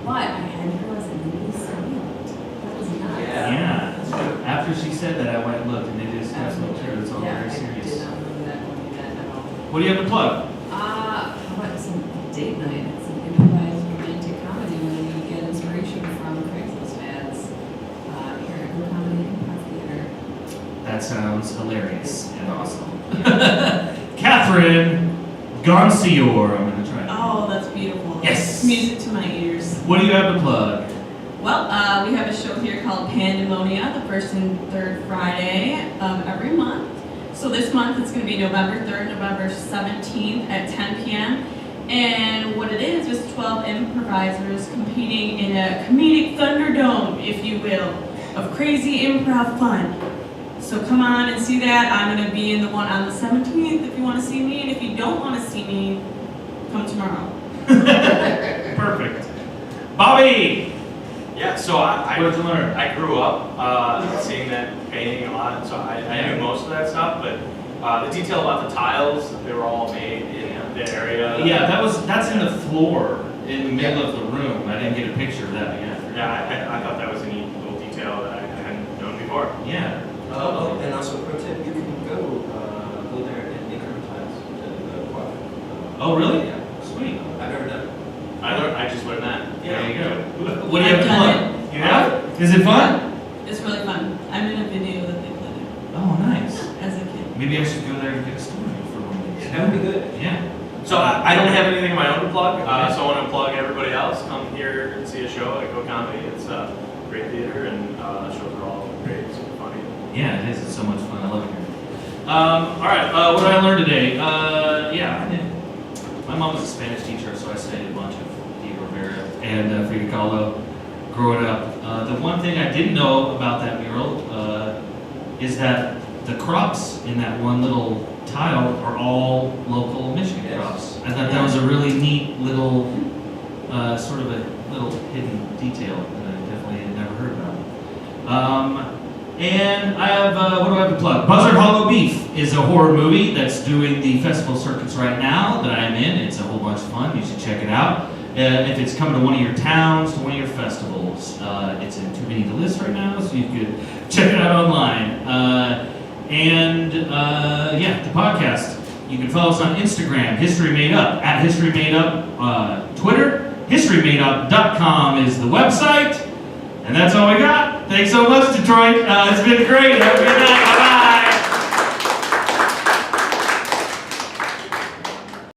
But I hadn't realized that nobody silent. That was nuts. Yeah. After she said that, I went and looked, and it is definitely true. It's all Yeah, very I serious. did not know that one that at all. What do you have to plug? How about some date night, some improvised romantic comedy when we get inspiration from Craigslist ads here at Go Comedy Improv Theater. That sounds hilarious and awesome. Catherine Goncior, I'm going to try. Oh, that's beautiful. Yes. Music to my ears. What do you have to plug? Well, we have a show here called Pandemonia, the first and third Friday of every month. So this month it's going to be November 3rd, November 17th at 10 p.m. And what it is 12 improvisers competing in a comedic Thunderdome, if you will, of crazy improv fun. So come on and see that. I'm going to be in the one on the 17th if you want to see me. And if you don't want to see me, come tomorrow. Perfect. Bobby! Yeah, so What did you learn? I grew up seeing that painting a lot, so I knew most of that stuff, but the detail about the tiles, they were all made in the area. Yeah, that's in the floor in the middle of the room. I didn't get a picture of that yet. Yeah, I thought that was a neat little detail that I hadn't known before. Yeah. And also, pro tip, you can go there and make your tiles to the quadrant. Oh, really? Yeah. Sweet. I've never done it. I just learned that. There you go. What do you have to I've plug? done You have? Is it fun? It's really fun. I'm in a video that they played Oh, nice. as a kid. Maybe I should go there and get a story for one of these. That would be good. Yeah. So I don't have anything of my own to plug, so I want to plug everybody else. Come here and see a show at Go Comedy. It's a great theater, and the shows are all great, super funny. Yeah, it is. It's so much fun. I love it here. All right. What did I learn today? Yeah, I did. My mom was a Spanish teacher, so I studied a bunch of Diego Rivera and Frida Kahlo growing up. The one thing I didn't know about that mural is that the crops in that one little tile are all local Michigan Yes. crops. I thought that was a really neat little, sort of a little hidden detail that I definitely had never heard about. And I have, what do I have to plug? Buzzard Hollow Beef is a horror movie that's doing the festival circuits right now that I'm in. It's a whole bunch of fun. You should check it out. If it's coming to one of your towns, to one of your festivals, it's in too many to list right now, so you could check it out online. Yeah, the podcast. You can follow us on Instagram, History Made Up, at History Made Up, Twitter. HistoryMadeUp.com is the website. And that's all we got. Thanks so much, Detroit. It's been great. Have a good night.